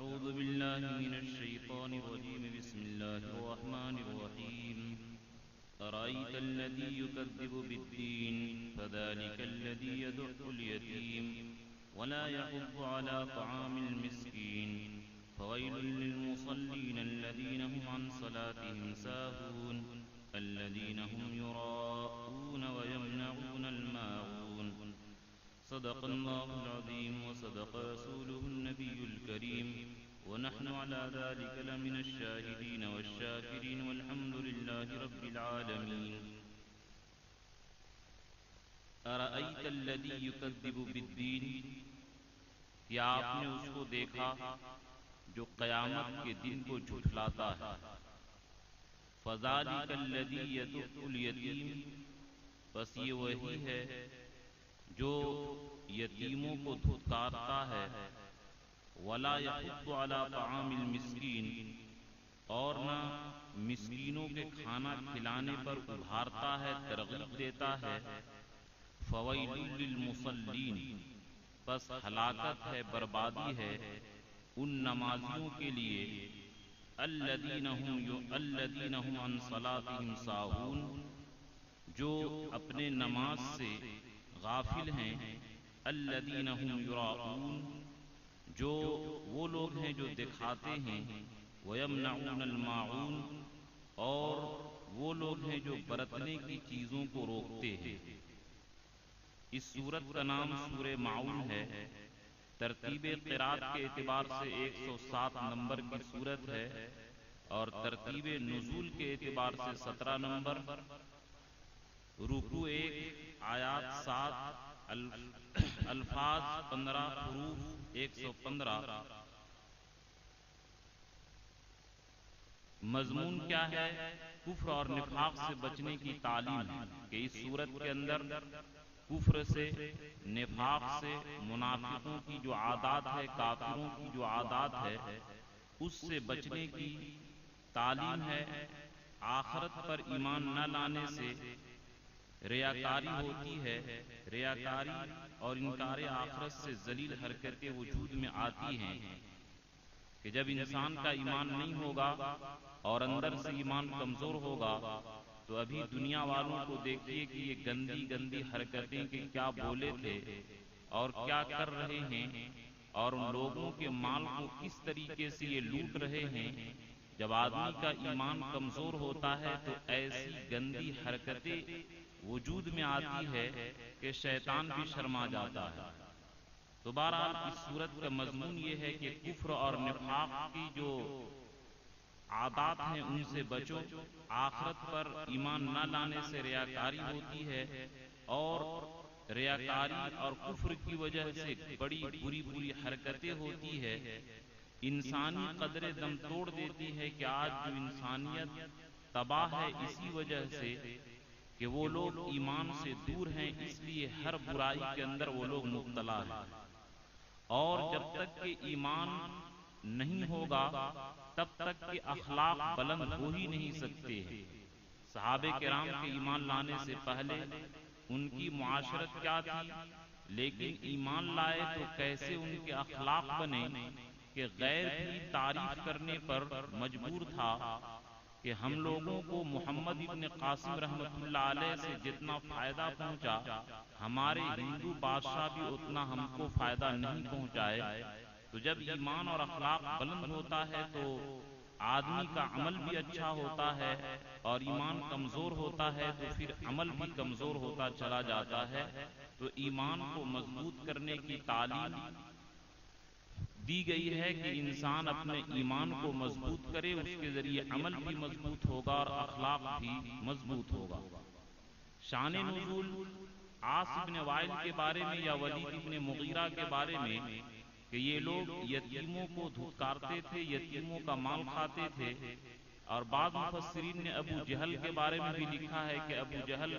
أعوذ بالله من الشيطان الرجيم بسم الله الرحمن الرحيم أرأيت الذي يكذب بالدين فذلك الذي يدع اليتيم ولا يحض على طعام المسكين فويل للمصلين الذين هم عن صلاتهم ساهون الذين هم يراءون ويمنعون الماعون صدق الله العظيم وصدق رسوله النبي الكريم ونحن على ذلك لمن الشاهدين والشاكرين والحمد لله رب العالمين أرأيت الذي يكذب بالدين کیا آپ نے اس کو دیکھا جو قیامت کے دن کو جھٹلاتا ہے فذلك الذي يدع اليتيم بس یہ وہی ہے جو یتیموں کو دھتکارتا ہے ولا يحض على طعام المسكين اور نہ مسکینوں کے کھانا کھلانے پر ابھارتا ہے ترغیب دیتا ہے فویل للمصلین بس ہلاکت ہے بربادی ہے ان نمازیوں کے لیے الذین هم عن صلاتهم ساہون جو اپنے نماز سے غافل ہیں الذین هم یراؤون جو وہ لوگ ہیں جو دکھاتے ہیں ویمنعون الماعون اور وہ لوگ ہیں جو برتنے کی چیزوں کو روکتے ہیں اس سورت کا نام سورہ ماعون ہے ترتیب قرات کے اعتبار سے 107 نمبر کی سورت ہے اور ترتیب نزول کے اعتبار سے 17 نمبر رکوع 1 آیات 7 الفاظ 15 حروف 115 مضمون کیا ہے کفر اور نفاق سے بچنے کی تعلیم کہ اس صورت کے اندر کفر سے نفاق سے منافقوں کی جو عادات ہے کافروں کی جو عادات ہے اس سے بچنے کی تعلیم ہے آخرت پر ایمان نہ لانے سے ریاکاری ہوتی ہے ریاکاری اور انکار آخرت سے ذلیل حرکتیں وجود میں آتی ہیں کہ جب انسان کا ایمان نہیں ہوگا اور اندر سے ایمان کمزور ہوگا تو ابھی دنیا والوں کو دیکھیے کہ یہ گندی گندی حرکتیں کہ کیا بولے تھے اور کیا کر رہے ہیں اور ان لوگوں کے مال کو کس طریقے سے یہ لوٹ رہے ہیں جب آدمی کا ایمان کمزور ہوتا ہے تو ایسی گندی حرکتیں وجود میں آتی ہے کہ شیطان بھی شرما جاتا ہے تو بہرحال اس صورت کا مضمون یہ ہے کہ کفر اور نفاق کی جو عادات ہیں ان سے بچو آخرت پر ایمان نہ لانے سے ریاکاری ہوتی ہے اور ریاکاری اور کفر کی وجہ سے بڑی بری بری حرکتیں ہوتی ہے انسانی قدر دم توڑ دیتی ہے کہ آج جو انسانیت تباہ ہے اسی وجہ سے کہ وہ لوگ ایمان سے دور ہیں اس لیے ہر برائی کے اندر وہ لوگ مبتلا ہیں اور جب تک کہ ایمان نہیں ہوگا تب تک کہ اخلاق بلند ہو ہی نہیں سکتے ہیں صحابہ کرام کے ایمان لانے سے پہلے ان کی معاشرت کیا تھی لیکن ایمان لائے تو کیسے ان کے اخلاق بنے کہ غیر بھی تعریف کرنے پر مجبور تھا کہ ہم لوگوں کو محمد ابن قاسم رحمۃ اللہ علیہ سے جتنا فائدہ پہنچا ہمارے ہندو بادشاہ بھی اتنا ہم کو فائدہ نہیں پہنچائے تو جب ایمان اور اخلاق بلند ہوتا ہے تو آدمی کا عمل بھی اچھا ہوتا ہے اور ایمان کمزور ہوتا ہے تو پھر عمل بھی کمزور ہوتا چلا جاتا ہے تو ایمان کو مضبوط کرنے کی تعلیم دی گئی ہے کہ انسان اپنے ایمان کو مضبوط کرے اس کے ذریعے عمل بھی مضبوط ہوگا اور اخلاق بھی مضبوط ہوگا شان نزول عاص بن وائل کے بارے میں یا ولید بن مغیرہ کے بارے میں کہ یہ لوگ یتیموں کو دھتکارتے تھے یتیموں کا مال کھاتے تھے اور بعض مفسرین نے ابو جہل کے بارے میں بھی لکھا ہے کہ ابو جہل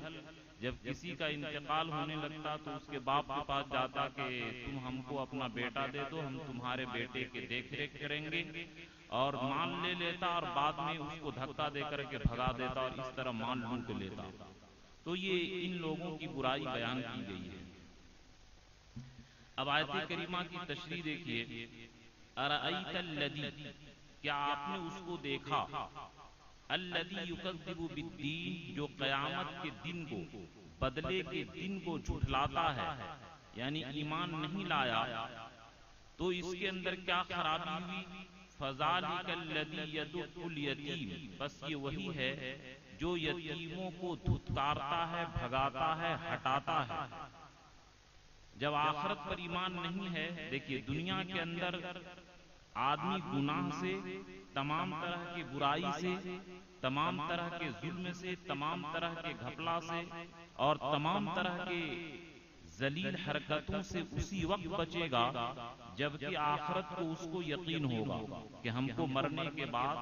جب کسی کا انتقال ہونے لگتا تو اس کے باپ کے پاس جاتا کہ تم ہم کو اپنا بیٹا دے دو ہم تمہارے بیٹے کے دیکھ ریکھ کریں گے اور مال لے لیتا اور بعد میں اس کو دھکا دے کر کے بھگا دیتا اور اس طرح مال لوٹ لیتا تو یہ ان لوگوں کی برائی بیان کی گئی ہے اب آیت کریمہ کی تشریح دیکھیے ارأیت الذی، کیا آپ نے اس کو دیکھا، الذی یکذب بالدین، جو قیامت کے دن کو، بدلے کے دن کو جھٹلاتا ہے، یعنی ایمان نہیں لایا، تو اس کے اندر کیا خرابی ہوئی؟ فذالک الذی یدع الیتیم، بس یہ وہی ہے جو یتیموں کو دھتکارتا ہے، بھگاتا ہے، ہٹاتا ہے۔ جب آخرت پر ایمان نہیں ہے، دیکھیے دنیا کے اندر آدمی گناہ سے، تمام طرح کی برائی سے، تمام طرح کے ظلم سے، تمام طرح کے گھپلا سے اور تمام طرح کے ذلیل حرکتوں سے اسی وقت بچے گا جبکہ آخرت کو اس کو یقین ہوگا کہ ہم کو مرنے کے بعد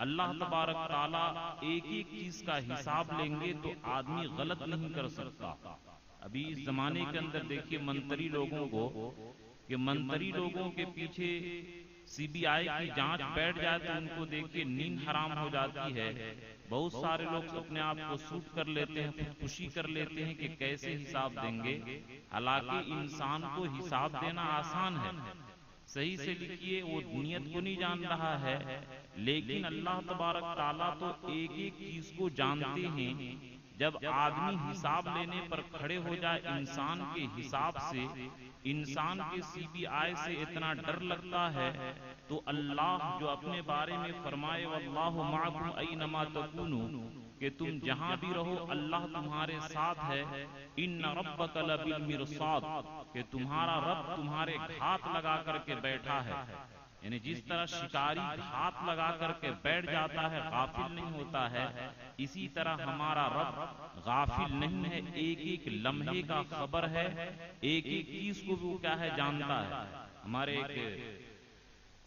اللہ تبارک تعالیٰ ایک ایک چیز کا حساب لیں گے، تو آدمی غلط نہیں کر سکتا۔ ابھی اس زمانے کے اندر دیکھیے منتری لوگوں کو، کہ منتری لوگوں کے پیچھے سی بی آئی کی جانچ بیٹھ جائے تو ان کو دیکھیے نیند حرام ہو جاتی ہے۔ بہت سارے لوگ اپنے آپ کو سوٹ کر لیتے ہیں، خودکشی کر لیتے ہیں کہ کیسے حساب دیں گے۔ حالانکہ انسان کو حساب دینا آسان ہے، صحیح سے لکھیے، وہ نیت کو نہیں جان رہا ہے، لیکن اللہ تبارک تعالیٰ تو ایک ایک چیز کو جانتے ہیں۔ جب آدمی حساب لینے پر کھڑے ہو جائے انسان کے حساب سے، انسان کے سی بی آئی سے اتنا ڈر لگتا ہے، تو اللہ جو اپنے بارے میں فرمائے واللہ معکم اینما تکونوا، کہ تم جہاں بھی رہو اللہ تمہارے ساتھ ہے، ان ربک لبالمرصاد، کہ تمہارا رب تمہارے گھات لگا کر کے بیٹھا ہے۔ یعنی جس طرح شکاری ہاتھ لگا کر کے بیٹھ جاتا ہے، غافل نہیں ہوتا ہے، اسی طرح ہمارا رب غافل نہیں ہے، ایک ایک لمحے کا خبر ہے، ایک ایک چیز کو وہ کیا ہے جانتا ہے۔ ہمارے ایک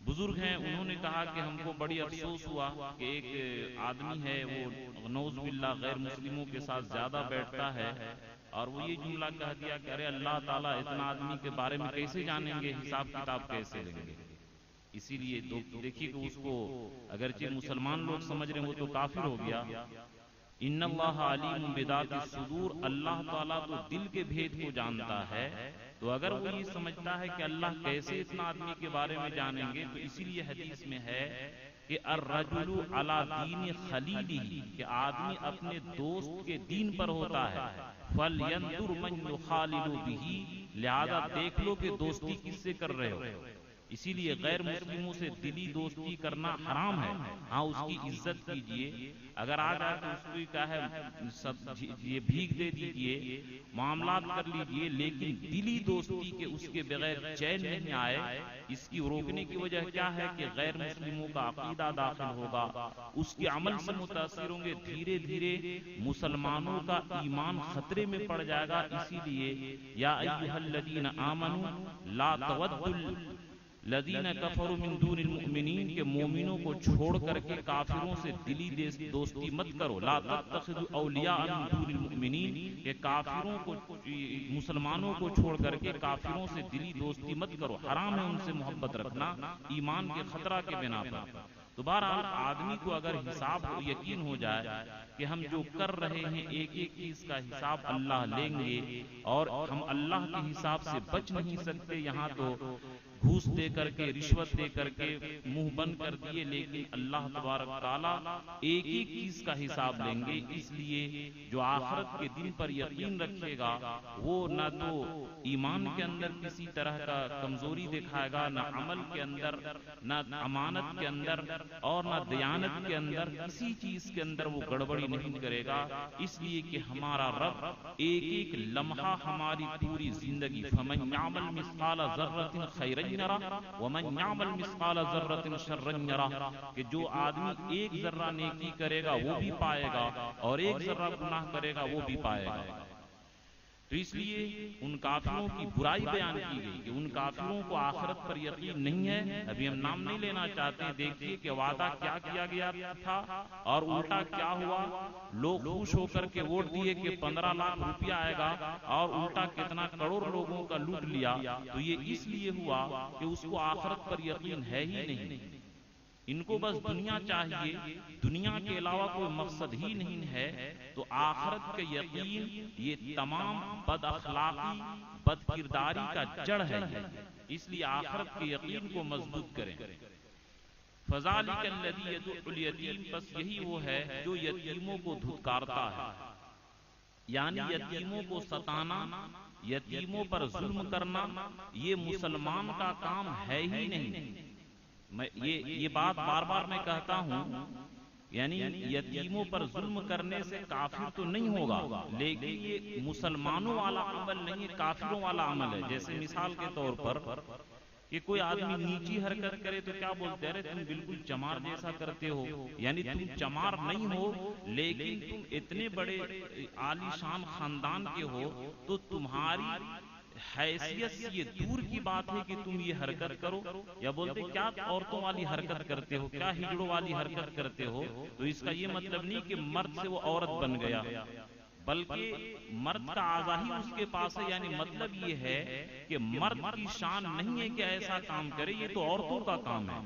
بزرگ ہیں، انہوں نے کہا کہ ہم کو بڑی افسوس ہوا کہ ایک آدمی ہے وہ نعوذ باللہ غیر مسلموں کے ساتھ زیادہ بیٹھتا ہے، اور وہ یہ جملہ کہہ دیا کہ ارے اللہ تعالیٰ اتنا آدمی کے بارے میں کیسے جانیں گے، حساب کتاب کیسے لیں گے۔ اسی لیے دیکھیے کہ اس کو اگرچہ مسلمان لوگ سمجھ رہے ہیں وہ تو کافر ہو گیا۔ ان اللہ علیم بذات الصدور، اللہ تعالیٰ تو دل کے بھید کو جانتا ہے، تو اگر وہ یہ سمجھتا ہے کہ اللہ کیسے اتنا آدمی کے بارے میں جانیں گے، تو اسی لیے حدیث میں ہے کہ الرجل علی دین خلیلہ، کہ آدمی اپنے دوست کے دین پر ہوتا ہے، فلینظر من یخالل بہ، لہذا دیکھ لو کہ دوستی کس سے کر رہے ہو۔ اسی لیے غیر مسلموں سے دلی دوستی کرنا حرام ہے، ہاں اس کی عزت کیجئے، اگر آ جائے تو اس کو کیا ہے یہ بھیک دے دیجئے، معاملات کر لیجئے، لیکن دلی دوستی کے اس کے بغیر چین نہیں آئے۔ اس کی روکنے کی وجہ کیا ہے کہ غیر مسلموں کا عقیدہ داخل ہوگا، اس کے عمل سے متاثر ہوں گے، دھیرے دھیرے مسلمانوں کا ایمان خطرے میں پڑ جائے گا۔ اسی لیے یا ایھا الذین آمنوا لا تودوا الذین کفروا من دون المؤمنین، کے مومنوں کو چھوڑ کر کے کافروں سے دلی دوستی مت کرو۔ لا تتخذوا اولیاء من دون المؤمنین، کہ کافروں کو، مسلمانوں کو چھوڑ کر کے کافروں سے دلی دوستی مت کرو، حرام ہے ان سے محبت رکھنا ایمان کے خطرہ کے بنا پر۔ تو بہرحال آدمی کو اگر حساب یقین ہو جائے کہ ہم جو کر رہے ہیں ایک ایک چیز کا حساب اللہ لیں گے، اور ہم اللہ کے حساب سے بچ نہیں سکتے، یہاں تو گھوس دے کر کے، رشوت دے کر کے منہ بند کر دیے، لیکن اللہ تبارک تعالیٰ ایک ایک چیز کا حساب لیں گے۔ اس لیے جو آخرت کے دن پر یقین رکھے گا وہ نہ تو ایمان کے اندر کسی طرح کا کمزوری دکھائے گا، نہ عمل کے اندر، نہ امانت کے اندر، اور نہ دیانت کے اندر، کسی چیز کے اندر وہ گڑبڑی نہیں کرے گا، اس لیے کہ ہمارا رب ایک ایک لمحہ ہماری پوری زندگی، فمن یعمل مثقال ذرۃ خیرا یرہ ومن یعمل مثقال ذرۃ شرا یرہ، کہ جو آدمی ایک ذرہ نیکی کرے گا وہ بھی پائے گا، اور ایک ذرہ گناہ کرے گا وہ بھی پائے گا۔ تو اس لیے ان کافروں کی برائی بیان کی گئی کہ ان کافروں کو آخرت پر یقین نہیں ہے۔ ابھی ہم نام نہیں لینا چاہتے، دیکھیے کہ وعدہ کیا کیا گیا تھا اور الٹا کیا ہوا۔ لوگ خوش ہو کر کے ووٹ دیے کہ 15 لاکھ روپیہ آئے گا، اور الٹا کتنا کروڑ لوگوں کا لوٹ لیا۔ تو یہ اس لیے ہوا کہ اس کو آخرت پر یقین ہے ہی نہیں، ان کو بس دنیا چاہیے، دنیا کے علاوہ کوئی مقصد ہی نہیں ہے۔ تو آخرت کا یقین یہ تمام بد اخلاقی، بد کرداری کا جڑ ہے۔ اس لیے آخرت کے یقین کو مضبوط کریں. فَذَلِكَ الَّذِي يَدُعُّ الْيَتِيمَ، بس یہی وہ ہے جو یتیموں کو دھتکارتا ہے، یعنی یتیموں کو ستانا، یتیموں پر ظلم کرنا یہ مسلمان کا کام ہے ہی نہیں. یہ بات بار بار میں کہتا ہوں، یعنی یتیموں پر ظلم کرنے سے کافر تو نہیں ہوگا، لیکن یہ مسلمانوں والا عمل نہیں ہے، کافروں والا عمل ہے. جیسے مثال کے طور پر کہ کوئی آدمی نیچی حرکت کرے تو کیا بولتے ہیں، تم بالکل چمار جیسا کرتے ہو. یعنی تم چمار نہیں ہو، لیکن تم اتنے بڑے عالی شان خاندان کے ہو تو تمہاری حیثیت سے یہ دور کی بات ہے کہ تم یہ حرکت کرو. یا بولتے کیا عورتوں والی حرکت کرتے ہو، کیا ہجڑوں والی حرکت کرتے ہو. تو اس کا یہ مطلب نہیں کہ مرد سے وہ عورت بن گیا، بلکہ مرد کا اعضا ہی اس کے پاس ہے. یعنی مطلب یہ ہے کہ مرد کی شان نہیں ہے کہ ایسا کام کرے، یہ تو عورتوں کا کام ہے.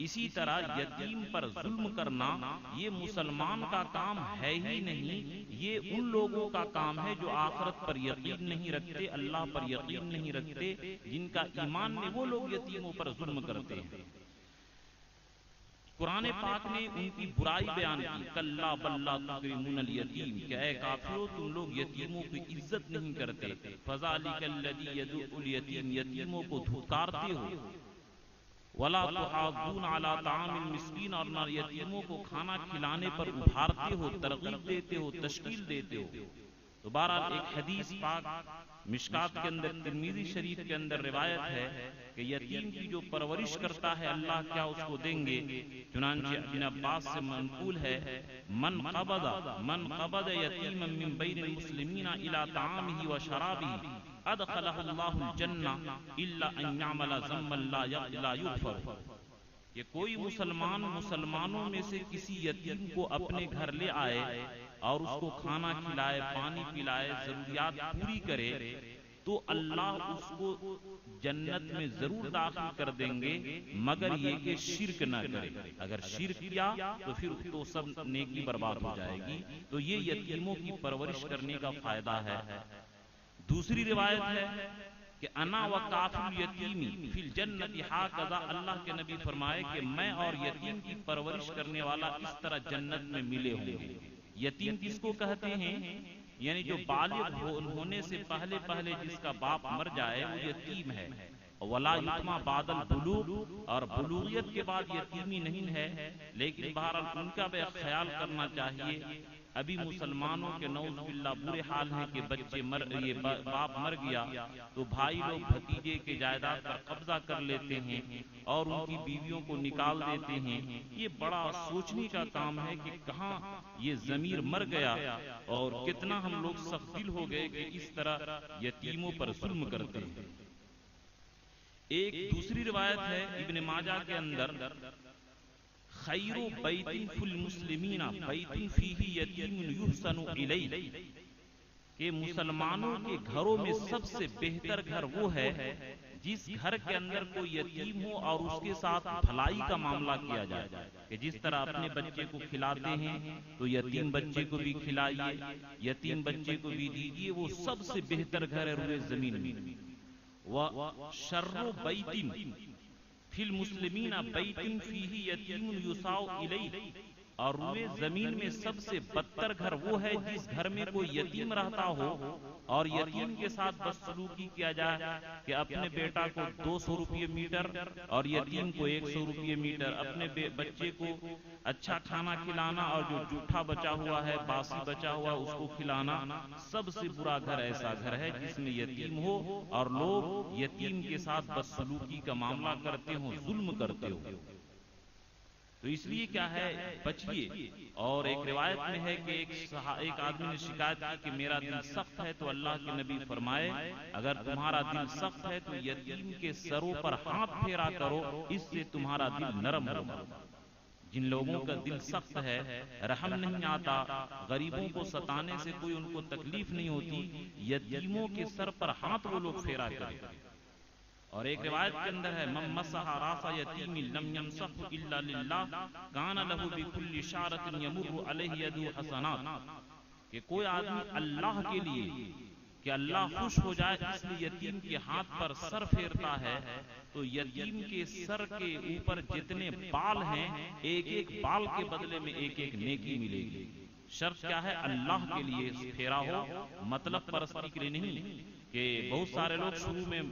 اسی طرح یتیم پر ظلم کرنا یہ مسلمان کا کام ہے ہی نہیں، یہ ان لوگوں کا کام ہے جو آخرت پر یقین نہیں رکھتے، اللہ پر یقین نہیں رکھتے، جن کا ایمان نہیں، وہ لوگ یتیموں پر ظلم کرتے ہیں. قرآن پاک نے ان کی برائی بیان کی، کلا بل لا تکرمون الیتیم، کہ اے کافرو تم لوگ یتیموں کی عزت نہیں کرتے. فذلک الذی یدعو الیتیم، یتیموں کو دھتکارتے ہو. ولا تحاضون علی طعام المسکین، اور نہ یتیموں کو کھانا کھلانے پر ابھارتے ہو، ترغیب دیتے ہو، تشکیل دیتے ہو. تو بہرحال ایک حدیث پاک مشکات کے اندر، ترمذی شریف کے اندر روایت ہے کہ یتیم کی جو پرورش کرتا ہے اللہ کیا اس کو دیں گے. چنانچہ ابن عباس سے منقول ہے، من قبض یتیما من بین المسلمین الی طعامہ و شرابہ ادخلہ اللہ الجنہ الا ان یعمل ذنبا لا یغفر. کہ کوئی مسلمانوں میں سے کسی یتیم کو اپنے گھر لے آئے اور اس کو کھانا کھلائے، پانی پلائے، ضروریات پوری کرے، تو اللہ اس کو جنت میں ضرور داخل کر دیں گے، مگر یہ کہ شرک نہ کرے. اگر شرک کیا تو پھر تو سب نیکی برباد ہو جائے گی. تو یہ یتیموں کی پرورش کرنے کا فائدہ ہے. دوسری روایت ہے کہ انا و کافل الیتیمی فی الجنت ہاکذا، اللہ کے نبی فرمائے کہ میں اور یتیم کی پرورش کرنے والا اس طرح جنت میں ملے ہوں گے. یتیم کس کو کہتے ہیں؟ یعنی جو بالغ ہونے سے پہلے جس کا باپ مر جائے وہ یتیم ہے. ولا یتیما بعد البلوغ، اور بلوغیت کے بعد یتیمی نہیں ہے. لیکن بہرحال ان کا بھی خیال کرنا چاہیے. ابھی مسلمانوں کے نعوذ باللہ برے حال ہیں کہ بچے باپ مر گیا تو بھائی لوگ بھتیجے کے جائیداد پر قبضہ کر لیتے ہیں اور ان کی بیویوں کو نکال دیتے ہیں. یہ بڑا سوچنے کا کام ہے کہ کہاں یہ ضمیر مر گیا اور کتنا ہم لوگ سخت دل ہو گئے کہ اس طرح یتیموں پر ظلم کرتے ہیں. ایک دوسری روایت ہے ابن ماجہ کے اندر، خیر بیت فی المسلمین بیت فیہ یتیم یحسن الیہ، کہ مسلمانوں کے گھروں میں سب سے بہتر گھر وہ ہے جس گھر کے اندر کوئی یتیم ہو اور اس کے ساتھ بھلائی کا معاملہ کیا جائے. کہ جس طرح اپنے بچے کو کھلاتے ہیں تو یتیم بچے کو بھی کھلائیے، یتیم بچے کو بھی دیجیے. وہ سب سے بہتر گھر ہے روئے زمین میں. وَشَرُّ بَيْتٍ فِي الْمُسْلِمِينَ بَيْتٍ فِيهِ يَتِيمٌ يُسَاءُ إِلَيْهِ، اور روئے زمین میں سب سے بدتر گھر وہ ہے جس گھر میں کوئی یتیم رہتا ہو اور یتیم کے ساتھ بدسلوکی کیا جائے. کہ اپنے بیٹا کو 200 روپے میٹر اور یتیم کو 100 روپے میٹر، اپنے بچے کو اچھا کھانا کھلانا اور جو جھوٹا بچا ہوا ہے، باسی بچا ہوا اس کو کھلانا. سب سے برا گھر ایسا گھر ہے جس میں یتیم ہو اور لوگ یتیم کے ساتھ بدسلوکی کا معاملہ کرتے ہوں، ظلم کرتے ہوں. تو اس لیے کیا ہے، بچیے. اور ایک روایت میں ہے کہ ایک آدمی نے شکایت کی کہ میرا دل سخت ہے، تو اللہ کے نبی فرمائے اگر تمہارا دل سخت ہے تو یتیم کے سروں پر ہاتھ پھیرا کرو، اس سے تمہارا دل نرم ہوگا. جن لوگوں کا دل سخت ہے، رحم نہیں آتا، غریبوں کو ستانے سے کوئی ان کو تکلیف نہیں ہوتی، یتیموں کے سر پر ہاتھ وہ لوگ پھیرا کریں. اور ایک روایت کے اندر ہے من مسح راس یتیم لم یمسح الا للہ کان لہ بکل شعرۃ یمر علیہ ید حسنات، کہ کوئی آدمی اللہ کے لیے کہ اللہ خوش ہو جائے اس لیے یتیم کے ہاتھ پر سر پھیرتا ہے، تو یتیم کے سر کے اوپر جتنے بال ہیں ایک ایک بال کے بدلے میں ایک ایک نیکی ملے گی۔ شرط کیا ہے؟ اللہ کے لیے پھیرا ہو، مطلب پرستی کے لیے نہیں، کہ بہت سارے لوگ شروع میں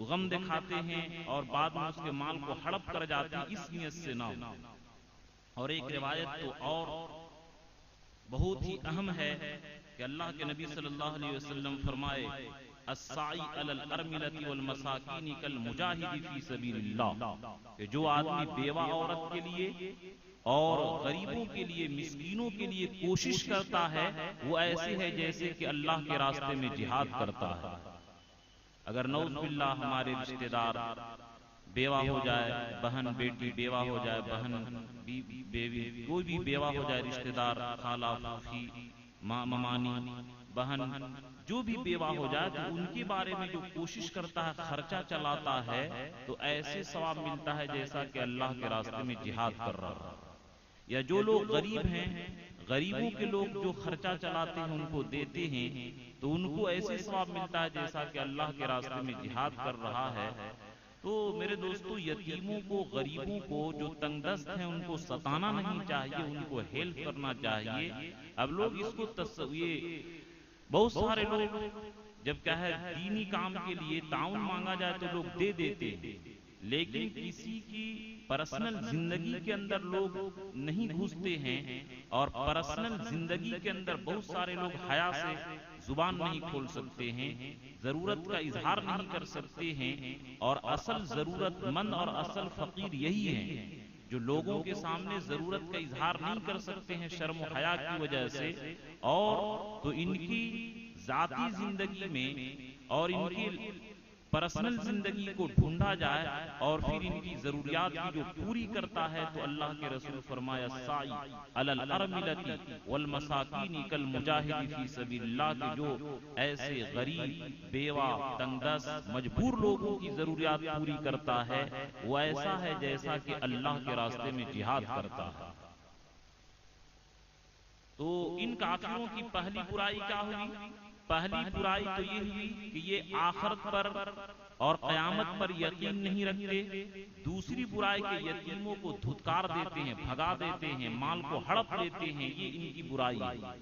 غم دکھاتے ہیں اور بعد میں اس کے مال کو ہڑپ کر جاتے ہیں، اس نیت سے نہ ہو۔ اور ایک روایت تو اور بہت ہی اہم ہے کہ اللہ کے نبی صلی اللہ علیہ وسلم فرمائے السعی علی الارملۃ والمساکین کالمجاہد فی سبیل اللہ، کہ جو آدمی بیوہ عورت کے لیے اور غریبوں کے لیے، مسکینوں کے لیے کوشش کرتا ہے، وہ ایسے ہے جیسے کہ اللہ کے راستے میں جہاد کرتا ہے۔ اگر نعوذ باللہ ہمارے رشتہ دار بیوہ ہو جائے، بہن بیٹی بیوہ ہو جائے، بہن بیوی کوئی بھی بیوہ ہو جائے، رشتہ دار خالہ پھوپھی ممانی بہن جو بھی بیوہ ہو جائے، تو ان کے بارے میں جو کوشش کرتا ہے، خرچہ چلاتا ہے، تو ایسے ثواب ملتا ہے جیسا کہ اللہ کے راستے میں جہاد کر رہا ہے۔ یا جو لوگ غریب ہیں، غریبوں کے لوگ جو خرچہ چلاتے ہیں، ان کو دیتے ہیں، تو ان کو ایسے ثواب ملتا ہے جیسا کہ اللہ کے راستے میں جہاد کر رہا ہے۔ تو میرے دوستو، یتیموں کو، غریبوں کو، جو تنگ دست ہیں، ان کو ستانا نہیں چاہیے، ان کو ہیلپ کرنا چاہیے۔ اب لوگ اس کو بہت سارے لوگ جب کیا ہے دینی کام کے لیے تعاون مانگا جائے تو لوگ دے دیتے ہیں، لیکن کسی کی پرسنل زندگی کے اندر لوگ نہیں گھستے ہیں، اور پرسنل زندگی کے اندر بہت سارے لوگ حیا سے زبان نہیں کھول سکتے ہیں، ضرورت کا اظہار نہیں کر سکتے ہیں، اور اصل ضرورت مند اور اصل فقیر یہی ہیں جو لوگوں کے سامنے ضرورت کا اظہار نہیں کر سکتے ہیں شرم و حیا کی وجہ سے، اور تو ان کی ذاتی زندگی میں اور ان کی پرسنل زندگی کو ڈھونڈا جائے اور پھر ان کی ضروریات کی جو پوری کرتا ہے، تو اللہ کے رسول فرمایا السعی علی الارملۃ والمساکین کالمجاہد فی سبیل اللہ، کہ جو ایسے غریب، بیوہ، تنگ دست، مجبور لوگوں کی ضروریات پوری کرتا ہے، وہ ایسا ہے جیسا کہ اللہ کے راستے میں جہاد کرتا ہے۔ تو ان کافروں کی پہلی برائی کیا ہوئی؟ پہلی برائی تو یہ ہوئی کہ یہ آخرت پر اور قیامت پر یقین نہیں رکھتے۔ دوسری برائی کہ یتیموں کو دھتکار دیتے ہیں، بھگا دیتے ہیں، مال کو ہڑپ لیتے ہیں، یہ ان کی برائی ہے۔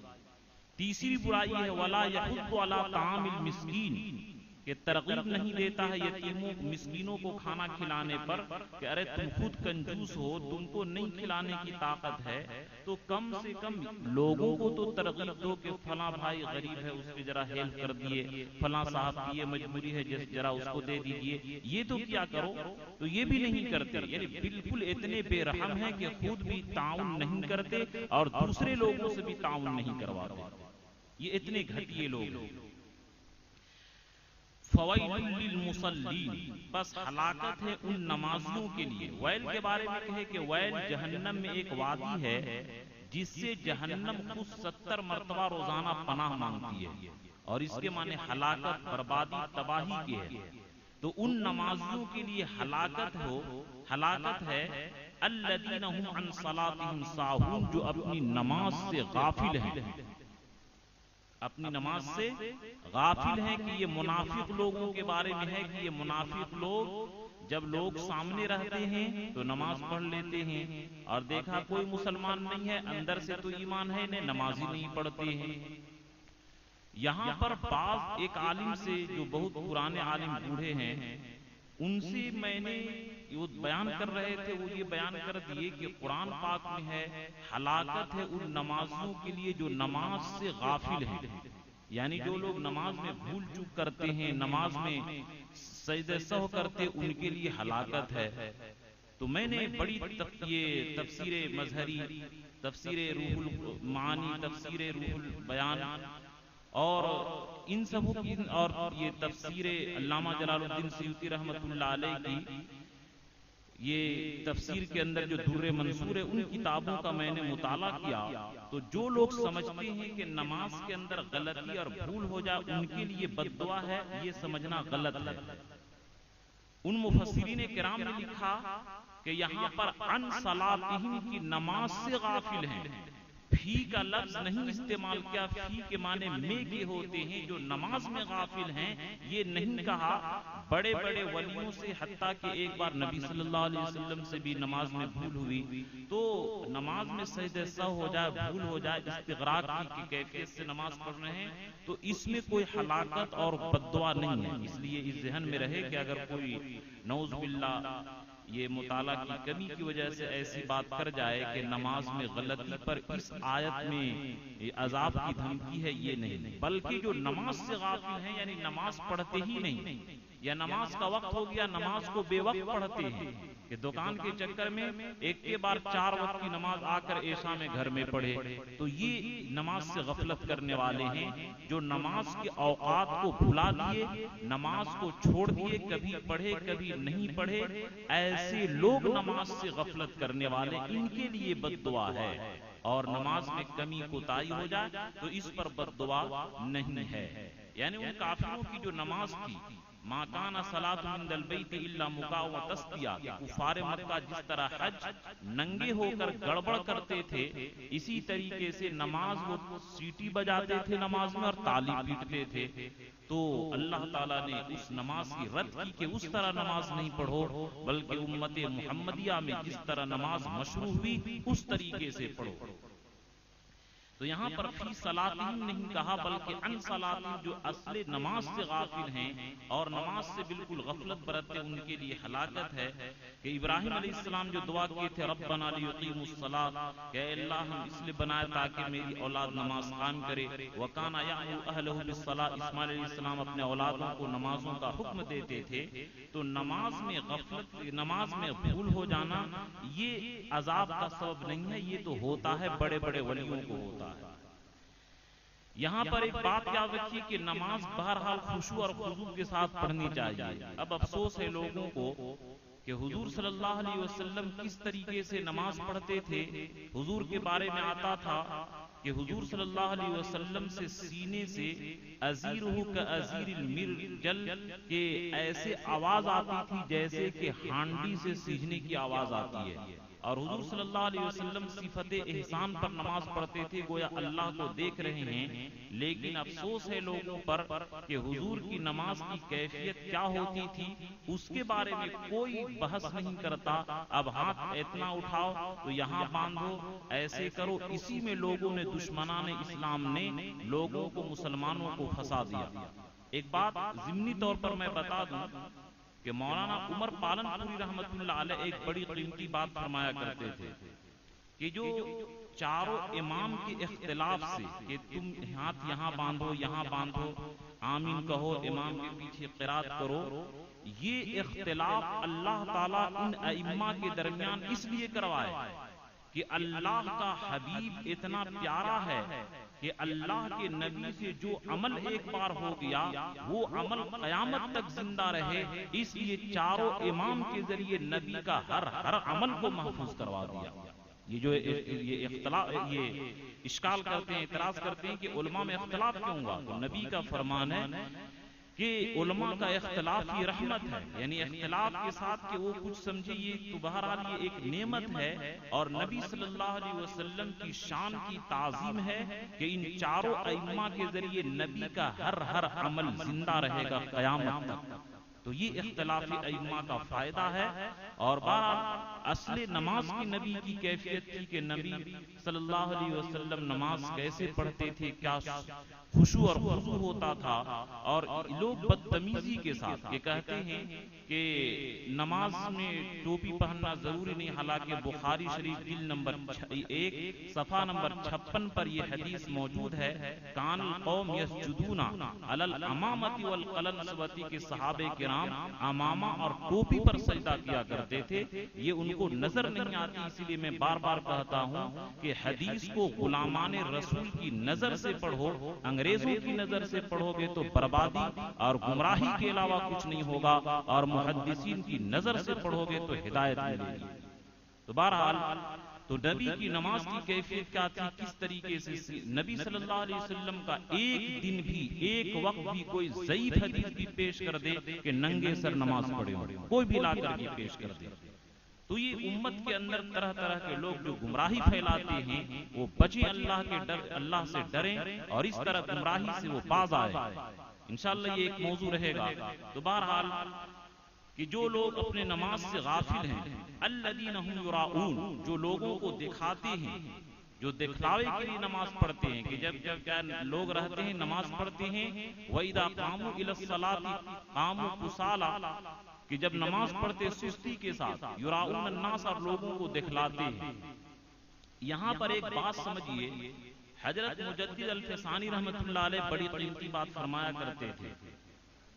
تیسری برائی ہے وَلَا يَحُضُّ عَلَىٰ طَعَامِ الْمِسْكِينِ، کہ ترغیب نہیں دیتا ہے یتیموں مسکینوں کو کھانا کھلانے پر، کہ ارے تم خود کنجوس ہو، تم کو نہیں کھلانے کی طاقت ہے، تو کم سے کم لوگوں کو تو ترغیب دو کہ فلاں بھائی غریب ہے، اس پہ ذرا ہیلپ کر دیے، فلاں صاحب کی یہ مجبوری ہے ذرا اس کو دے دیجئے، یہ تو کیا کرو، تو یہ بھی نہیں کرتے۔ یعنی بالکل اتنے بے رحم ہیں کہ خود بھی تعاون نہیں کرتے اور دوسرے لوگوں سے بھی تعاون نہیں کرواتے، یہ اتنے گھٹیے لوگ ہیں۔ فویل للمصلین، بس ہلاکت ہے ان نمازیوں کے لیے۔ ویل کے بارے میں کہے کہ ویل جہنم میں ایک وادی ہے جس سے جہنم خود 70 مرتبہ روزانہ پناہ مانگتی ہے، اور اس کے معنی ہلاکت، بربادی، تباہی کے ہے۔ تو ان نمازیوں کے لیے ہلاکت ہے الذین هم عن صلاتهم ساہون، جو اپنی نماز سے غافل ہیں، اپنی نماز سے غافل ہیں۔ کہ یہ منافق لوگوں کے بارے میں ہے کہ یہ منافق لوگ جب لوگ سامنے رہتے ہیں تو نماز پڑھ لیتے ہیں، اور دیکھا کوئی مسلمان نہیں ہے، اندر سے تو ایمان ہے، انہیں نماز ہی نہیں پڑھتے ہیں۔ یہاں پر بعض ایک عالم سے جو بہت پرانے عالم بوڑھے ہیں، ان سے میں نے وہ بیان کر رہے تھے، وہ یہ بیان کر دیے کہ قرآن پاک میں ہے ہلاکت ہے ان نمازیوں کے لیے جو نماز سے غافل ہیں، یعنی جو لوگ نماز میں بھول چوک کرتے ہیں، نماز میں سجدہ سہو کرتے، ان کے لیے ہلاکت ہے۔ تو میں نے بڑی یہ تفسیر مظہری، تفسیر روح المعانی، تفسیر روح البیان اور ان سب کی، اور یہ تفسیر علامہ جلال الدین سیوطی رحمۃ اللہ علیہ کی یہ تفسیر کے اندر جو در منصور ہے، ان کتابوں کا میں نے مطالعہ کیا، تو جو لوگ سمجھتے ہیں کہ نماز کے اندر غلطی اور بھول ہو جائے ان کے لیے بد دعا ہے، یہ سمجھنا غلط ہے۔ ان مفسرین کرام نے لکھا کہ یہاں پر عن صلاتہم کی نماز سے غافل ہیں، فی کا لفظ نہیں استعمال کیا، فی کے معنی میں کے ہوتے ہیں، جو نماز میں غافل ہیں یہ نہیں کہا۔ بڑے بڑے ولیوں سے، حتیٰ کہ ایک بار نبی صلی اللہ علیہ وسلم سے بھی نماز میں بھول ہوئی، تو نماز میں سجدہ سہو ہو جائے، بھول ہو جائے، استغراق کی کیفیت سے نماز پڑھ رہے ہیں، تو اس میں کوئی ہلاکت اور بد دعا نہیں ہے۔ اس لیے اس ذہن میں رہے کہ اگر کوئی نعوذ باللہ یہ مطالعہ کی کمی کی وجہ سے ایسی بات کر جائے کہ نماز میں غلطی پر اس آیت میں عذاب کی دھمکی ہے، یہ نہیں، بلکہ جو نماز سے غافل ہیں، یعنی نماز پڑھتے ہی نہیں، یا نماز کا وقت ہو گیا نماز کو بے وقت پڑھتے ہیں، کہ دکان کے چکر میں ایک کے بار 4 وقت کی نماز آ کر عشاء میں گھر میں پڑھے، تو یہ نماز سے غفلت کرنے والے ہیں۔ جو نماز کے اوقات کو بھلا دیے، نماز کو چھوڑ دیے، کبھی پڑھے کبھی نہیں پڑھے، ایسے لوگ نماز سے غفلت کرنے والے، ان کے لیے بد دعا ہے۔ اور نماز میں کمی کوتاہی ہو جائے تو اس پر بد دعا نہیں ہے۔ یعنی ان کافروں کی جو نماز تھی، ما کان صلاۃ عند البیت الا مکاء و تصدیہ، کہ کفار مکہ جس طرح حج ننگے ہو کر گڑبڑ کرتے تھے، اسی طریقے سے نماز وہ سیٹی بجاتے تھے نماز میں اور تالی پیٹتے تھے، تو اللہ تعالیٰ نے اس نماز کی رد کی کہ اس طرح نماز نہیں پڑھو، بلکہ امت محمدیہ میں جس طرح نماز مشروع ہوئی اس طریقے سے پڑھو۔ تو یہاں پر فی صلاتہم نہیں کہا، بلکہ ان صلاتہم، جو اصل نماز سے غافل ہیں اور نماز سے بالکل غفلت برتتے، ان کے لیے ہلاکت ہے۔ کہ ابراہیم علیہ السلام جو دعا کیے تھے، ربنا لیقیموا الصلاۃ، کہ اے اللہ ہم اس لیے بنائے تاکہ میری اولاد نماز قائم کرے، وکان یأمر اہلہ بالصلاۃ، اسماعیل علیہ السلام اپنے اولادوں کو نمازوں کا حکم دیتے تھے۔ تو نماز میں غفلت، نماز میں بھول ہو جانا یہ عذاب کا سبب نہیں ہے، یہ تو ہوتا ہے بڑے بڑے ولیوں کو ہوتا ہے۔ یہاں پر ایک بات یاد رکھیے کہ نماز بہرحال خشوع اور خضوع کے ساتھ پڑھنی چاہیے۔ اب افسوس ہے لوگوں کو کہ حضور صلی اللہ علیہ وسلم کس طریقے سے نماز پڑھتے تھے۔ حضور کے بارے میں آتا تھا کہ حضور صلی اللہ علیہ وسلم سے سینے سے ازیرہ کازیر المرجل، کہ ایسے آواز آتی تھی جیسے کہ ہانڈی سے سیجنے کی آواز آتی ہے، اور حضور صلی اللہ علیہ وسلم صفت احسان پر نماز پڑھتے تھے، گویا اللہ کو دیکھ رہے ہیں۔ لیکن افسوس ہے لوگوں پر کہ حضور کی نماز کی کیفیت کیا ہوتی تھی اس کے بارے میں کوئی بحث نہیں کرتا۔ اب ہاتھ اتنا اٹھاؤ تو یہاں باندھو، ایسے کرو، اسی میں لوگوں نے، دشمنان اسلام نے لوگوں کو، مسلمانوں کو پھنسا دیا۔ ایک بات ضمنی طور پر میں بتا دوں کہ مولانا عمر پالن پوری رحمت اللہ علیہ ایک بڑی قیمتی بات فرمایا کرتے تھے کہ جو چاروں امام کے اختلاف سے، کہ تم ہاتھ یہاں باندھو، یہاں باندھو، آمین کہو، امام کے پیچھے قرات کرو، یہ اختلاف اللہ تعالیٰ ان ائمہ کے درمیان اس لیے کروائے کہ اللہ کا حبیب اتنا پیارا ہے کہ اللہ کے نبی سے جو عمل ایک بار ہو گیا وہ عمل قیامت تک زندہ رہے، اس لیے چاروں امام کے ذریعے نبی کا ہر عمل کو محفوظ کروا دیا۔ یہ جو یہ اختلاف، یہ اشکال کرتے ہیں، اعتراض کرتے ہیں کہ علماء میں اختلاف کیوں ہوا، تو نبی کا فرمان ہے کہ علماء کا اختلاف یہ رحمت ہے، یعنی اختلاف کے ساتھ کہ وہ کچھ سمجھے، یہ تو بہرحال یہ ایک نعمت ہے، اور نبی صلی اللہ علیہ وسلم کی شان کی تعظیم ہے کہ ان چاروں ائمہ کے ذریعے نبی کا ہر عمل زندہ رہے گا قیامت تک۔ تو یہ اختلافی ائمہ کا فائدہ ہے، اور بہرحال اصل نماز کی نبی کی کیفیت تھی کہ نبی صلی اللہ علیہ وسلم نماز کیسے پڑھتے تھے، کیا خشوع اور خضوع ہوتا تھا۔ اور لوگ بدتمیزی کے ساتھ یہ کہتے ہیں کہ نماز میں ٹوپی پہننا ضروری نہیں، حالانکہ بخاری شریف جلد نمبر 1 صفحہ نمبر 56 پر یہ حدیث موجود ہے، کان القوم یسجدون علی الامامۃ والقلنسوۃ، کے صحابہ کرام امامہ اور ٹوپی پر سجدہ کیا کرتے تھے، یہ ان کو نظر نہیں آتی۔ اسی لیے میں بار بار کہتا ہوں کہ حدیث کو غلامان رسول کی نظر سے پڑھو، انگریزوں کی نظر سے پڑھو گے تو بربادی اور گمراہی کے علاوہ کچھ نہیں ہوگا، اور محدثین کی نظر سے پڑھو گے تو ہدایت ملے گی۔ تو بہرحال تو نبی کی نماز کی کیفیت کیا تھی، کس طریقے سے نبی صلی اللہ علیہ وسلم کا ایک دن بھی، ایک وقت بھی کوئی ضعیف حدیث بھی پیش کر دے کہ ننگے سر نماز پڑھے ہو، کوئی بھی لا کر کے پیش کر دے تو یہ امت کے اندر طرح طرح کے لوگ جو گمراہی پھیلاتے ہیں وہ بچیں، اللہ کے ڈر، اللہ سے ڈریں اور اس طرح گمراہی سے وہ باز آئے. انشاءاللہ یہ ایک موضوع رہے گا. تو بہرحال کہ جو لوگ اپنے نماز سے غافل ہیں، الذین هم یراؤون، جو لوگوں کو دکھاتے ہیں، جو دکھلاوے کے لیے نماز پڑھتے ہیں، کہ جب کیا لوگ رہتے ہیں نماز پڑھتے ہیں، وَإِذَا قَامُوا إِلَى الصَّلَاةِ قَامُوا كُسَالَىٰ، کہ جب نماز پڑھتے سستی کے ساتھ، یراؤون الناس، اور لوگوں کو دکھلاتے ہیں. یہاں پر ایک بات سمجھیے، حضرت مجدد الفسانی رحمۃ اللہ علیہ بڑی قیمتی بات فرمایا کرتے تھے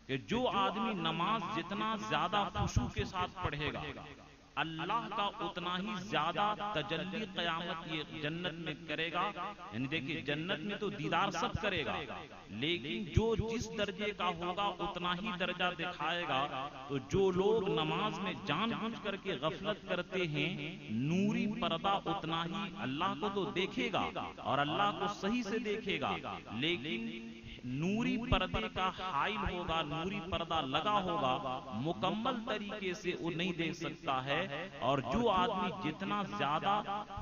کہ جو آدمی نماز جتنا زیادہ خشوع کے ساتھ پڑھے گا، اللہ کا اتنا ہی زیادہ تجلی قیامت یہ جنت میں کرے گا. یعنی دیکھیں جنت میں تو دیدار سب کرے گا، لیکن جو جس درجے کا ہوگا اتنا ہی درجہ دکھائے گا. تو جو لوگ نماز میں جان بوجھ کر کے غفلت کرتے ہیں، نوری پردہ اتنا ہی اللہ کو تو دیکھے گا اور اللہ کو صحیح سے دیکھے گا، لیکن نوری پردے کا حائل ہوگا، نوری پردہ لگا ہوگا، مکمل طریقے سے وہ نہیں دیکھ سکتا ہے. اور جو آدمی جتنا زیادہ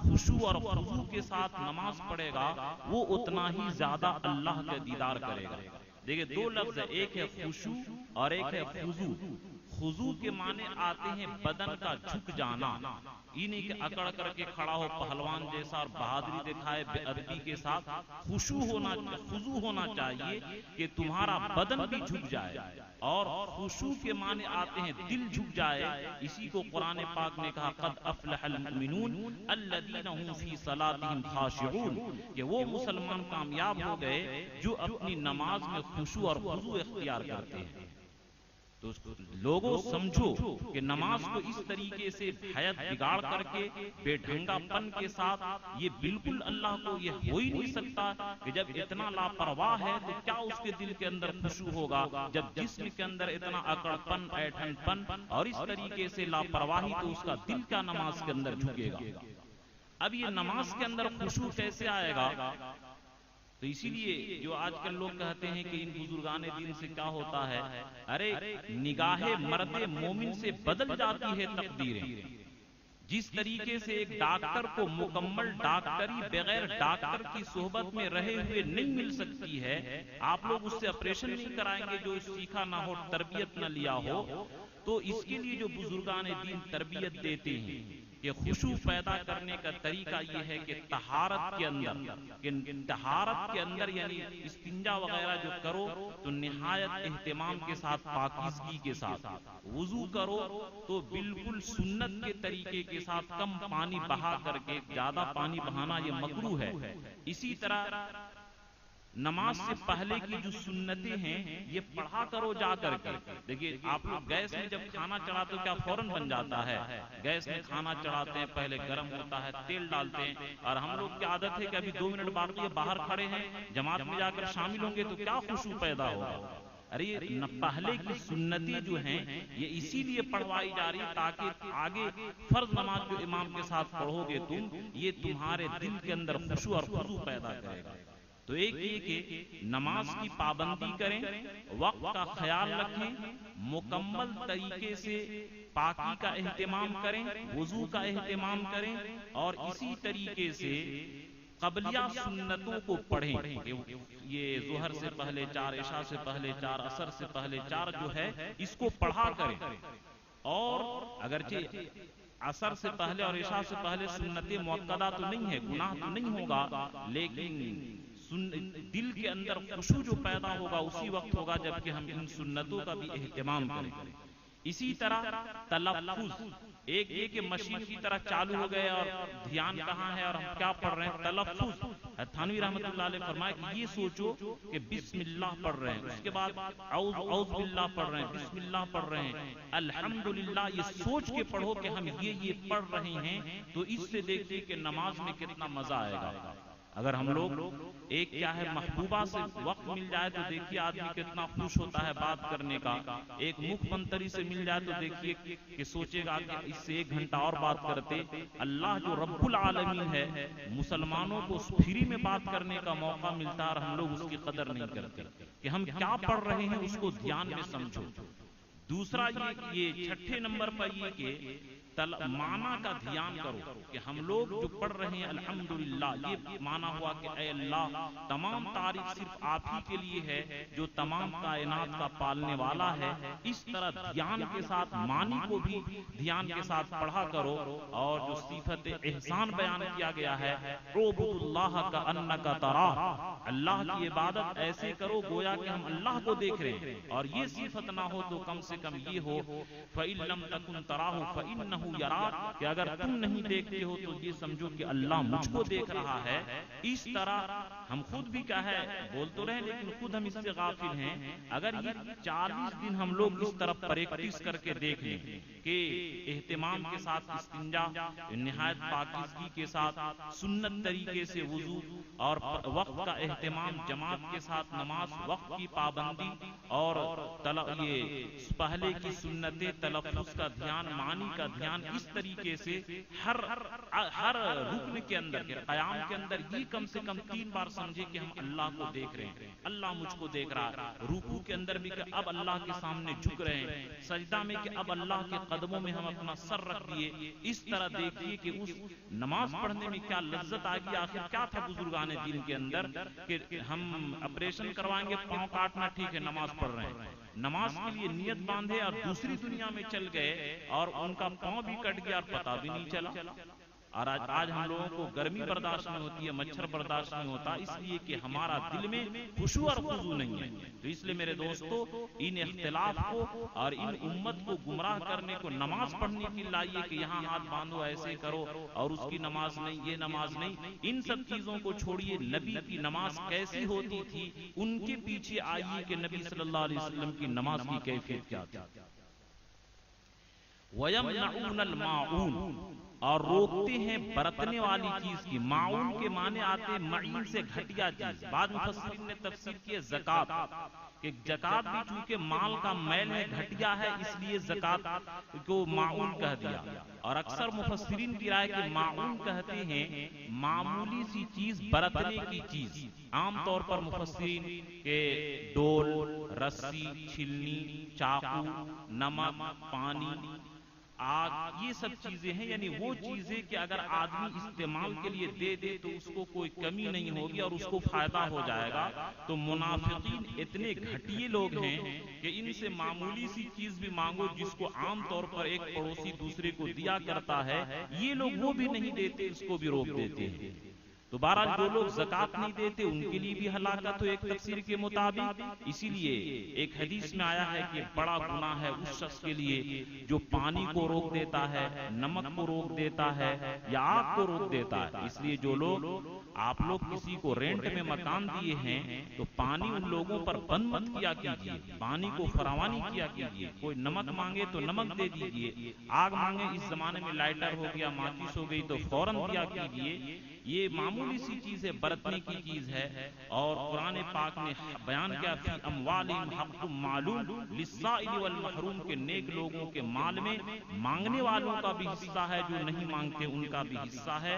خشوع اور خضوع کے ساتھ نماز پڑھے گا، وہ اتنا ہی زیادہ اللہ کا دیدار کرے گا. دیکھیں دو لفظ ہے، ایک ہے خشوع اور ایک ہے خضوع. خضوع کے معنی آتے ہیں بدن کا جھک جانا، یہ نہیں کہ اکڑ کر کے کھڑا ہو پہلوان جیسا اور بہادری دکھائے بے ادبی کے ساتھ. خضوع ہونا چاہیے کہ تمہارا بدن بھی جھک جائے. اور خشوع کے معنی آتے ہیں دل جھک جائے. اسی کو قرآن پاک نے کہا قد افلح المؤمنون الذین هم فی صلاتهم خاشعون، کہ وہ مسلمان کامیاب ہو گئے جو اپنی نماز میں خشوع اور خضوع اختیار کرتے ہیں. تو لوگوں سمجھو کہ نماز کو اس طریقے سے حیت بگاڑ کر کے بے ڈھنگا پن کے ساتھ، یہ بالکل اللہ کو یہ ہو ہی نہیں سکتا کہ جب اتنا لاپرواہ ہے تو کیا اس کے دل کے اندر خشوع ہوگا، جب جسم کے اندر اتنا اکڑ پن، ایٹھن پن اور اس طریقے سے لاپرواہی، تو اس کا دل کا نماز کے اندر جھکے گا. اب یہ نماز کے اندر خشوع کیسے آئے گا؟ تو اسی لیے جو آج کل لوگ کہتے ہیں کہ ان بزرگان دین سے کیا ہوتا ہے، ارے نگاہ مرد مومن سے بدل جاتی ہے تقدیریں. جس طریقے سے ایک ڈاکٹر کو مکمل ڈاکٹری بغیر ڈاکٹر کی صحبت میں رہے ہوئے نہیں مل سکتی ہے، آپ لوگ اس سے آپریشن نہیں کرائیں گے جو سیکھا نہ ہو، تربیت نہ لیا ہو. تو اس کے لیے جو بزرگان دین تربیت دیتے ہیں کہ خشوع پیدا کرنے کا طریقہ یہ ہے کہ طہارت کے اندر یعنی استنجا وغیرہ جو کرو تو نہایت اہتمام کے ساتھ، پاکیزگی کے ساتھ. وضو کرو تو بالکل سنت کے طریقے کے ساتھ، کم پانی بہا کر کے، زیادہ پانی بہانا یہ مکروہ ہے. اسی طرح نماز سے پہلے کی جو سنتیں ہیں یہ پڑھا کرو جا کر کے. دیکھیے آپ لوگ گیس میں جب کھانا چڑھاتے ہو کیا فوراً بن جاتا ہے؟ گیس میں کھانا چڑھاتے ہیں، پہلے گرم ہوتا ہے، تیل ڈالتے ہیں، اور ہم لوگ کی عادت ہے کہ ابھی 2 منٹ باقی ہے، باہر کھڑے ہیں، جماعت میں جا کر شامل ہوں گے تو کیا خشوع پیدا ہوگا. ارے پہلے کی سنتیں جو ہیں یہ اسی لیے پڑھوائی جا رہی ہے تاکہ آگے فرض نماز جو امام کے ساتھ پڑھو گے تم، یہ تمہارے دل کے اندر خشوع اور خضوع پیدا کرے گا. تو ایک یہ کہ نماز کی پابندی کریں، وقت کا خیال رکھیں، مکمل طریقے سے پاکی کا اہتمام کریں، وضو کا اہتمام کریں، اور اسی طریقے سے قبلیہ سنتوں کو پڑھیں. یہ ظہر سے پہلے 4، عشاء سے پہلے 4، عصر سے پہلے 4 جو ہے اس کو پڑھا کریں. اور اگرچہ عصر سے پہلے اور عشاء سے پہلے سنت مؤکدہ تو نہیں ہے، گناہ تو نہیں ہوگا، لیکن دل کے اندر خشوع جو پیدا ہوگا اسی وقت ہوگا جبکہ ہم ان سنتوں کا بھی اہتمام کریں. اسی طرح تلفظ، ایک یہ کہ مشین کی طرح چالو ہو گئے اور دھیان کہاں ہے اور ہم کیا پڑھ رہے ہیں. تلفظ، تھانوی رحمۃ اللہ علیہ فرمائے کہ یہ سوچو کہ بسم اللہ پڑھ رہے ہیں، اس کے بعد اعوذ باللہ پڑھ رہے ہیں، بسم اللہ پڑھ رہے ہیں، الحمدللہ، یہ سوچ کے پڑھو کہ ہم یہ پڑھ رہے ہیں. تو اس سے دیکھیے کہ نماز میں کتنا مزہ آئے گا. اگر ہم لوگ ایک کیا ہے محبوبہ سے وقت مل جائے تو دیکھیے آدمی کتنا خوش ہوتا ہے بات کرنے کا. ایک مکھ منتری سے مل جائے تو دیکھیے کہ سوچے گا کہ اس سے 1 گھنٹہ اور بات کرتے. اللہ جو رب العالمین ہے، مسلمانوں کو فری میں بات کرنے کا موقع ملتا ہے اور ہم لوگ اس کی قدر نہیں کرتے کہ ہم کیا پڑھ رہے ہیں، اس کو دھیان میں سمجھو. دوسرا یہ 6 نمبر پر یہ کہ معنی کا دھیان کرو کہ ہم لوگ جو پڑھ رہے ہیں الحمدللہ، یہ معنی ہوا کہ اے اللہ تمام تعریف صرف آپ ہی کے لیے ہے جو تمام کائنات کا پالنے والا ہے۔ اس طرح دھیان کے ساتھ معنی کو بھی دھیان کے ساتھ پڑھا کرو، اور جو صفت احسان بیان کیا گیا ہے اعبد اللہ کأنک تراہ، اللہ کی عبادت ایسے کرو گویا کہ ہم اللہ کو دیکھ رہے ہیں، اور یہ صفت نہ ہو تو کم سے کم یہ ہو فَإِن لَمْ تَكُنْ تَرَاهُ فَإِنَّهُ يَرَاكَ، کہ اگر تم نہیں دیکھتے ہو تو یہ سمجھو کہ اللہ مجھ کو دیکھ رہا ہے۔ اس طرح ہم خود بھی کیا ہے بول تو رہے لیکن خود ہم اس سے غافل ہیں۔ اگر یہ 40 دن ہم لوگ اس طرف پریکٹس کر کے دیکھ لیں کہ اہتمام کے ساتھ استنجا، نہایت پاکیزگی کے ساتھ سنت طریقے سے وضو، اور وقت کا اہتمام، جماعت کے ساتھ نماز، وقت کی پابندی، اور یہ پہلے کی سنتیں، تلفظ کا دھیان، معنی کا دھیان، اس طریقے سے ہر رکن کے اندر، قیام کے اندر یہ کم سے کم 3 بار سمجھے کہ ہم اللہ کو دیکھ رہے ہیں، اللہ مجھ کو دیکھ رہا ہے۔ رکوع کے اندر بھی کہ اب اللہ کے سامنے جھک رہے ہیں، سجدہ میں کہ اب اللہ کے قدموں میں ہم اپنا سر رکھ دیے۔ اس طرح دیکھیے کہ اس نماز پڑھنے میں کیا لذت آ گئی۔ آخر کیا تھا بزرگان دین کے اندر کہ ہم آپریشن کروائیں گے، پاؤں کاٹنا ٹھیک ہے، نماز پڑھ رہے ہیں، نماز کے لیے نیت باندھے اور دوسری دنیا میں چل گئے اور ان کا پاؤں بھی کٹ گیا اور پتہ بھی نہیں چلا۔ اور آج ہم لوگوں کو گرمی برداشت نہیں ہوتی ہے، مچھر برداشت نہیں ہوتا، اس لیے کہ ہمارا دل میں خشوع اور خضوع نہیں ہے۔ تو اس لیے میرے دوستو ان اختلاف کو اور ان امت کو گمراہ کرنے کو نماز پڑھنے کی لائیے کہ یہاں ہاتھ باندھو ایسے کرو اور اس کی نماز نہیں، یہ نماز نہیں، ان سب چیزوں کو چھوڑیے۔ نبی کی نماز کیسی ہوتی تھی ان کے پیچھے آئیے کہ نبی صلی اللہ علیہ وسلم کی نماز کی کیفیت کیا تھی۔ وَيَمْنَعُونَ الْمَاعُونَ، اور روکتے ہیں برتنے والی چیز کی۔ معون کے معنی آتے معین سے گھٹیا چیز۔ بعض مفسرین نے تفسیر کی ہے زکات، کہ زکات بھی چونکہ مال کا میل ہے، گھٹیا ہے، اس لیے زکات کو معون کہہ دیا۔ اور اکثر مفسرین کی رائے کہ معون کہتے ہیں معمولی سی چیز، برتنے کی چیز۔ عام طور پر مفسرین کے ڈول، رسی، چھلنی، چاقو، نمک، پانی، آگ، یہ سب چیزیں ہیں، یعنی وہ چیزیں کہ اگر آدمی استعمال کے لیے دے دے تو اس کو کوئی کمی نہیں ہوگی اور اس کو فائدہ ہو جائے گا۔ تو منافقین اتنے گھٹیے لوگ ہیں کہ ان سے معمولی سی چیز بھی مانگو جس کو عام طور پر ایک پڑوسی دوسرے کو دیا کرتا ہے، یہ لوگ وہ بھی نہیں دیتے، اس کو بھی روک دیتے ہیں۔ تو بہرحال جو لوگ زکات نہیں دیتے ان کے لیے بھی ہلاکت ہو ایک تفسیر کے مطابق۔ اسی لیے ایک حدیث میں آیا ہے کہ بڑا گناہ ہے اس شخص کے لیے جو پانی کو روک دیتا ہے، نمک کو روک دیتا ہے یا آگ کو روک دیتا ہے۔ اس لیے جو لوگ آپ لوگ کسی کو رینٹ میں مکان دیے ہیں تو پانی ان لوگوں پر بند مت کیا کیجیے، پانی کو فراوانی کیا کیجیے۔ کوئی نمک مانگے تو نمک دے دیجیے، آگ مانگے، اس زمانے میں لائٹر ہو گیا، ماچس ہو گئی تو فوراً دیا کیجیے۔ یہ معمولی سی چیز ہے، برتنے کی چیز ہے، اور قرآن پاک نے بیان کیا فی اموالہم حق معلوم للسائل والمحروم، کے نیک لوگوں کے مال میں مانگنے والوں کا بھی حصہ ہے، جو نہیں مانگتے ان کا بھی حصہ ہے۔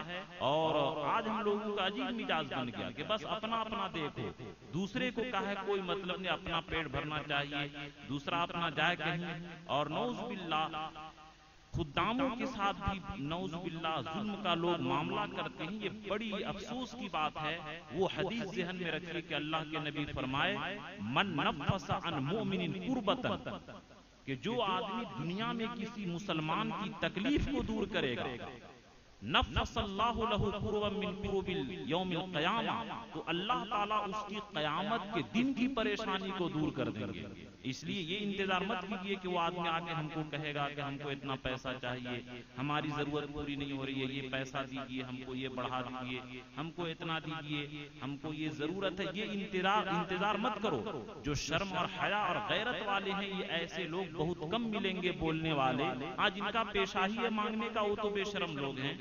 اور آج ہم لوگوں کا عجیب مزاج بن گیا کہ بس اپنا اپنا دیکھو، دوسرے کو کہے کوئی مطلب نہیں، اپنا پیٹ بھرنا چاہیے، دوسرا اپنا جائے کہیں۔ اور نعوذ باللہ خداموں کے ساتھ بھی نعوذ باللہ ظلم کا لوگ معاملہ کرتے ہیں، یہ بڑی افسوس کی بات ہے۔ وہ حدیث ذہن میں رکھیے کہ اللہ کے نبی فرمائے من نفس عن مؤمن کربۃ، کہ جو آدمی دنیا میں کسی مسلمان کی تکلیف کو دور کرے گا، نفس اللہ لہ کربا من کروب یوم القیامہ، تو اللہ تعالیٰ اس کی قیامت کے دن کی پریشانی کو دور کر دیں گے۔ اس لیے یہ انتظار مت کیجیے کہ وہ آدمی آگے ہم کو کہے گا کہ ہم کو اتنا پیسہ چاہیے، ہماری ضرورت پوری نہیں ہو رہی ہے، یہ پیسہ دیجیے، ہم کو یہ بڑھا دیجیے، ہم کو اتنا دیجیے، ہم کو یہ ضرورت ہے۔ یہ انتظار مت کرو۔ جو شرم اور حیا اور غیرت والے ہیں یہ ایسے لوگ بہت کم ملیں گے بولنے والے۔ آج ان کا پیشہ ہی ہے مانگنے کا، وہ تو بے شرم لوگ ہیں۔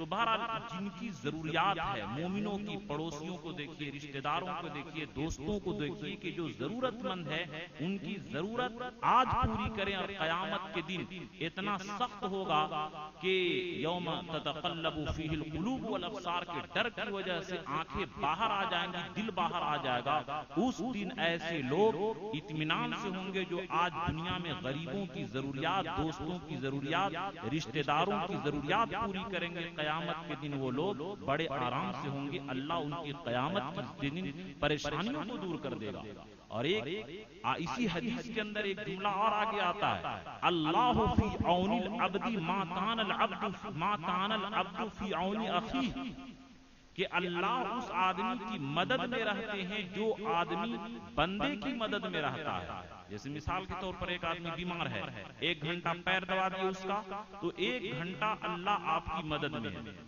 تو بہرحال جن کی ضروریات ہے، مومنوں کی، پڑوسیوں کو دیکھیے، رشتہ داروں کو دیکھیے، دوستوں کو دیکھیے کہ جو ضرورت مند ہے ان کی ضرورت آج پوری کریں، اور قیامت کے دن اتنا سخت ہوگا کہ یوم تتقلب فیہ القلوب والابصار کے ڈر کی وجہ سے آنکھیں باہر آ جائیں گی، دل باہر آ جائے گا۔ اس دن ایسے لوگ اطمینان سے ہوں گے جو آج دنیا میں غریبوں کی ضروریات، دوستوں کی ضروریات، رشتہ داروں کی ضروریات پوری کریں گے، قیامت کے دن وہ لوگ بڑے آرام سے ہوں گے، اللہ ان کی قیامت کے دن پریشانیوں کو دور کر دے گا۔ اور اسی حدیث کے اندر ایک جملہ اور آگے آتا ہے، اللہ فی عون العبد ما کان العبد فی عون اخیہ، کہ اللہ اس آدمی کی مدد میں رہتے ہیں جو آدمی بندے کی مدد میں رہتا ہے۔ جیسے مثال کے طور پر ایک آدمی بیمار ہے، 1 گھنٹہ پیر دبا دیا اس کا، تو 1 گھنٹہ اللہ آپ کی مدد میں ہے،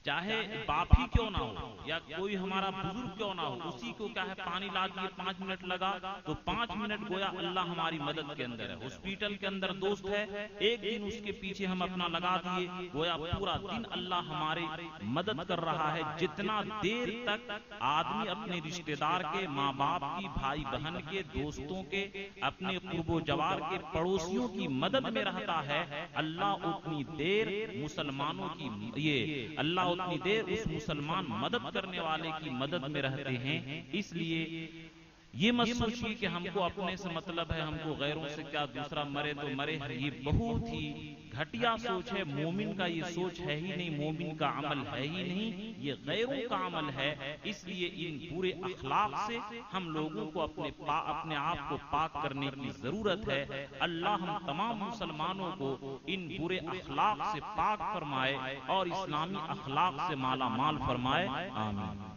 چاہے باپ ہی کیوں نہ ہو یا کوئی ہمارا بزرگ کیوں نہ ہو، اسی کو کیا ہے پانی لا دیے 5 منٹ لگا تو 5 منٹ گویا اللہ ہماری مدد کے اندر ہے۔ ہاسپٹل کے اندر دوست ہے، 1 دن اس کے پیچھے ہم اپنا لگا دیے، گویا پورا دن اللہ ہماری مدد کر رہا ہے۔ جتنا دیر تک آدمی اپنے رشتہ دار کے، ماں باپ کی، بھائی بہن کے، دوستوں کے، اپنے قرب و جوار کے، پڑوسیوں کی مدد میں رہتا ہے، اللہ اتنی دیر مسلمانوں کی اللہ اتنی دیر اس مسلمان مدد کرنے والے کی مدد میں رہتے ہیں۔ اس لیے یہ مت سوچیے کہ ہم کو اپنے سے مطلب ہے، ہم کو غیروں سے کیا، دوسرا مرے تو مرے، یہ بہت ہی گھٹیا سوچ ہے۔ مومن کا یہ سوچ ہے ہی نہیں، مومن کا عمل ہے ہی نہیں، یہ غیروں کا عمل ہے۔ اس لیے ان برے اخلاق سے ہم لوگوں کو اپنے آپ کو پاک کرنے کی ضرورت ہے۔ اللہ ہم تمام مسلمانوں کو ان برے اخلاق سے پاک فرمائے اور اسلامی اخلاق سے مالا مال فرمائے، آمین۔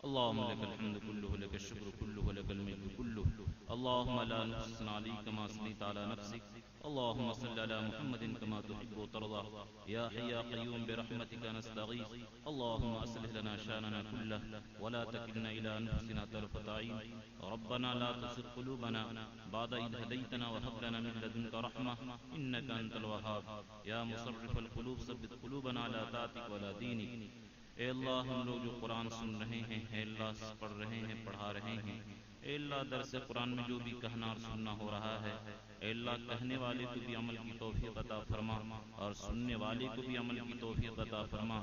اللهم لك الحمد كله، لك الشكر كله، لك الملك كله، اللهم لا نحصي عليك كما أثنيت على نفسك، اللهم صل على محمد كما تحب وترضى، يا حي يا قيوم برحمتك نستغيث، اللهم أصلح لنا شأننا كله ولا تكلنا إلى أنفسنا طرفة عين، ربنا لا تزغ قلوبنا بعد إذ هديتنا وهب لنا من لدنك رحمة إنك أنت الوهاب، يا مصرف القلوب ثبت قلوبنا على طاعتك ولا دينك۔ اے اللہ ہم لوگ جو قرآن سن رہے ہیں، اے اللہ پڑھ رہے ہیں، پڑھا رہے ہیں، اے اللہ درس قرآن میں جو بھی کہنا اور سننا ہو رہا ہے، اے اللہ کہنے والے کو بھی عمل کی توفیق عطا فرما اور سننے والے کو بھی عمل کی توفیق عطا فرما۔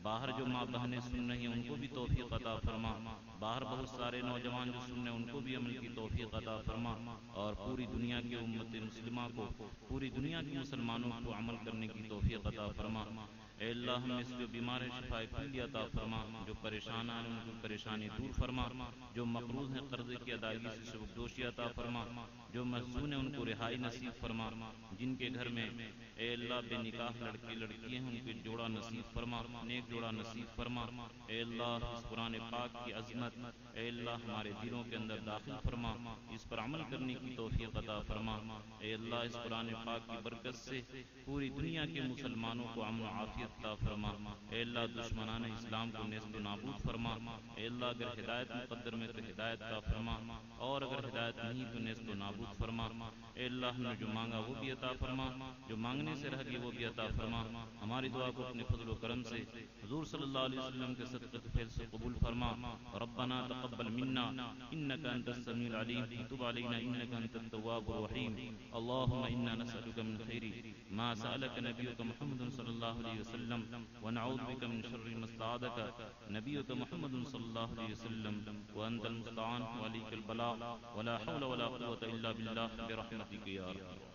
باہر جو ماں بہنیں سن رہی ہیں ان کو بھی توفیق عطا فرما، باہر بہت سارے نوجوان جو سن رہے ہیں ان کو بھی عمل کی توفیق عطا فرما، اور پوری دنیا کی امت مسلمہ کو، پوری دنیا کے مسلمانوں کو عمل کرنے کی توفیق عطا فرما۔ اے اللہ ہم میں سے جو بیمار ہیں شفا کلی عطا فرما، جو پریشان ہیں ان کی پریشانی دور فرما، جو مقروض ہیں قرضے کی ادائیگی سے سبکدوشی عطا فرما، جو محزون ہیں ان کو رہائی نصیب فرما، جن کے گھر میں اے اللہ بے نکاح لڑکے لڑکی ہیں ان کے جوڑا نصیب فرما، نیک جوڑا نصیب فرما۔ اے اللہ اس قرآن پاک کی عظمت اے اللہ ہمارے دلوں کے اندر داخل فرما، اس پر عمل کرنے کی توفیق عطا فرما۔ اے اللہ اس قرآن پاک کی برکت سے پوری دنیا کے مسلمانوں کو امن و عافیت عطا فرما۔ اے اللہ دشمنان اسلام کو نیست و نابود فرما۔ اے اللہ اگر ہدایت مقدر میں تو ہدایت عطا فرما، اور اگر ہدایت نہیں تو نیست و نابود فرما۔ اے اللہ ہم نے جو مانگا وہ بھی عطا فرما، جو مانگنے سے رہ گئی وہ بھی عطا فرما۔ ہماری دعا کو اپنے فضل و کرم سے حضور صلی اللہ علیہ وسلم کے صدقے فیض سے قبول فرما۔ ربنا تقبل منا انك انت السميع العليم وتب علينا انك انت التواب الرحيم۔ اللهم انا نسألك من خير ما سألك نبيك محمد صلى الله عليه وسلم ونعوذ بك من شر ما استعاذك نبيك محمد صلى الله عليه وسلم وانت المستعان وعليك البلاغ ولا حول ولا قوة الا بالله برحمتك يا رب۔